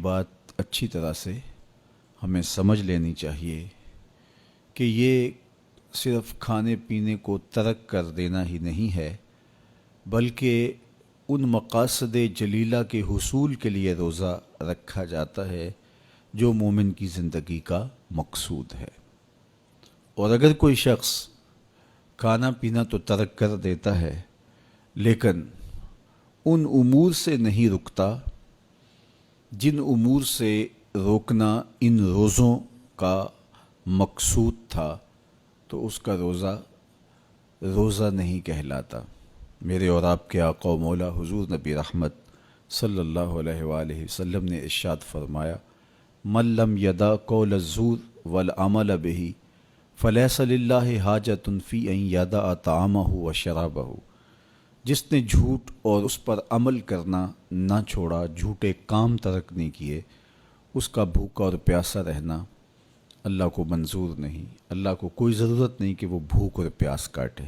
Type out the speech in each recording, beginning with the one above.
بات اچھی طرح سے ہمیں سمجھ لینی چاہیے کہ یہ صرف کھانے پینے کو ترک کر دینا ہی نہیں ہے، بلکہ ان مقاصد جلیلہ کے حصول کے لیے روزہ رکھا جاتا ہے جو مومن کی زندگی کا مقصود ہے۔ اور اگر کوئی شخص کھانا پینا تو ترک کر دیتا ہے لیکن ان امور سے نہیں رکتا جن امور سے روکنا ان روزوں کا مقصود تھا، تو اس کا روزہ نہیں کہلاتا۔ میرے اور آپ کے آقا و مولا حضور نبی رحمت صلی اللہ علیہ وآلہ وسلم نے ارشاد فرمایا، من لم یدع قول الزور والعمل به فلیس للہ حاجۃ فی ان یدع طعامہ و شرابہ۔ جس نے جھوٹ اور اس پر عمل کرنا نہ چھوڑا، جھوٹے کام ترک نہیں کیے، اس کا بھوکا اور پیاسا رہنا اللہ کو منظور نہیں۔ اللہ کو کوئی ضرورت نہیں کہ وہ بھوک اور پیاس کاٹے۔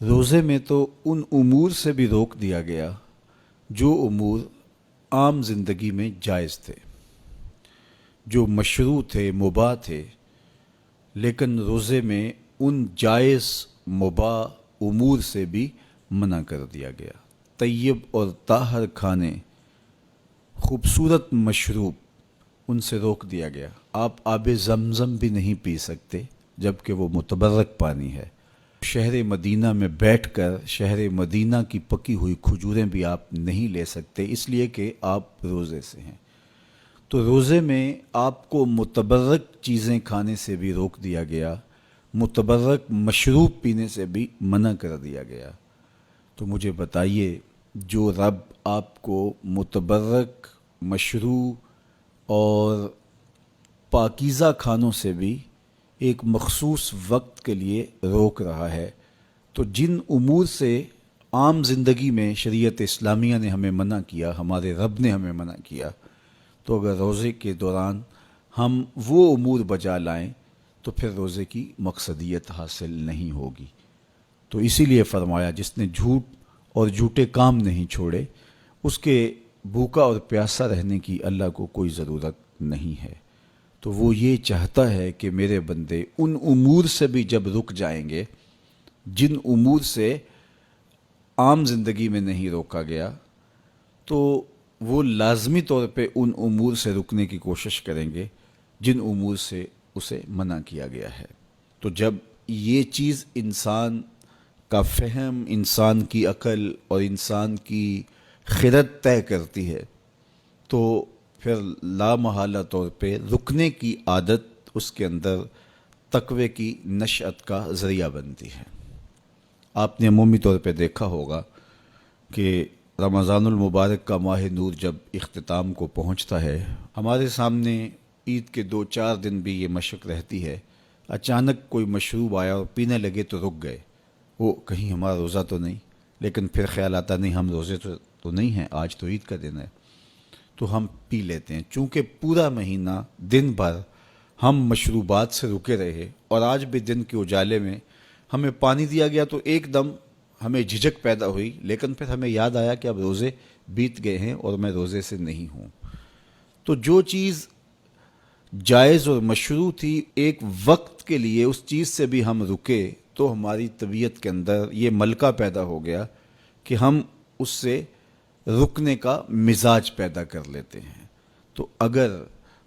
روزے میں تو ان امور سے بھی روک دیا گیا جو امور عام زندگی میں جائز تھے، جو مشروع تھے، مباح تھے، لیکن روزے میں ان جائز مباح امور سے بھی منع کر دیا گیا۔ طیب اور طاہر کھانے، خوبصورت مشروب، ان سے روک دیا گیا۔ آپ آب زمزم بھی نہیں پی سکتے جبکہ وہ متبرک پانی ہے۔ شہر مدینہ میں بیٹھ کر شہر مدینہ کی پکی ہوئی کھجوریں بھی آپ نہیں لے سکتے، اس لیے کہ آپ روزے سے ہیں۔ تو روزے میں آپ کو متبرک چیزیں کھانے سے بھی روک دیا گیا، متبرک مشروب پینے سے بھی منع کر دیا گیا۔ تو مجھے بتائیے، جو رب آپ کو متبرک، مشروع اور پاکیزہ کھانوں سے بھی ایک مخصوص وقت کے لیے روک رہا ہے، تو جن امور سے عام زندگی میں شریعت اسلامیہ نے ہمیں منع کیا، ہمارے رب نے ہمیں منع کیا، تو اگر روزے کے دوران ہم وہ امور بجا لائیں تو پھر روزے کی مقصدیت حاصل نہیں ہوگی۔ تو اسی لیے فرمایا، جس نے جھوٹ اور جھوٹے کام نہیں چھوڑے، اس کے بھوکا اور پیاسا رہنے کی اللہ کو کوئی ضرورت نہیں ہے۔ تو وہ یہ چاہتا ہے کہ میرے بندے ان امور سے بھی جب رک جائیں گے جن امور سے عام زندگی میں نہیں روکا گیا، تو وہ لازمی طور پہ ان امور سے رکنے کی کوشش کریں گے جن امور سے اسے منع کیا گیا ہے۔ تو جب یہ چیز انسان کا فہم، انسان کی عقل اور انسان کی خرد طے کرتی ہے، تو پھر لا محالہ طور پہ رکنے کی عادت اس کے اندر تقوی کی نشأت کا ذریعہ بنتی ہے۔ آپ نے عمومی طور پہ دیکھا ہوگا کہ رمضان المبارک کا ماہ نور جب اختتام کو پہنچتا ہے، ہمارے سامنے عید کے 2-4 دن بھی یہ مشق رہتی ہے، اچانک کوئی مشروب آیا اور پینے لگے تو رک گئے، وہ کہیں ہمارا روزہ تو نہیں، لیکن پھر خیال آتا نہیں ہم روزے تو نہیں ہیں، آج تو عید کا دن ہے، تو ہم پی لیتے ہیں۔ چونکہ پورا مہینہ دن بھر ہم مشروبات سے رکے رہے، اور آج بھی دن کے اجالے میں ہمیں پانی دیا گیا تو ایک دم ہمیں جھجک پیدا ہوئی، لیکن پھر ہمیں یاد آیا کہ اب روزے بیت گئے ہیں اور میں روزے سے نہیں ہوں۔ تو جو چیز جائز اور مشروع تھی، ایک وقت کے لیے اس چیز سے بھی ہم رکے تو ہماری طبیعت کے اندر یہ ملکہ پیدا ہو گیا کہ ہم اس سے رکنے کا مزاج پیدا کر لیتے ہیں۔ تو اگر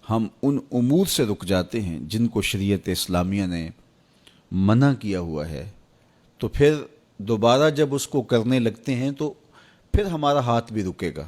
ہم ان امور سے رک جاتے ہیں جن کو شریعت اسلامیہ نے منع کیا ہوا ہے، تو پھر دوبارہ جب اس کو کرنے لگتے ہیں تو پھر ہمارا ہاتھ بھی رکے گا۔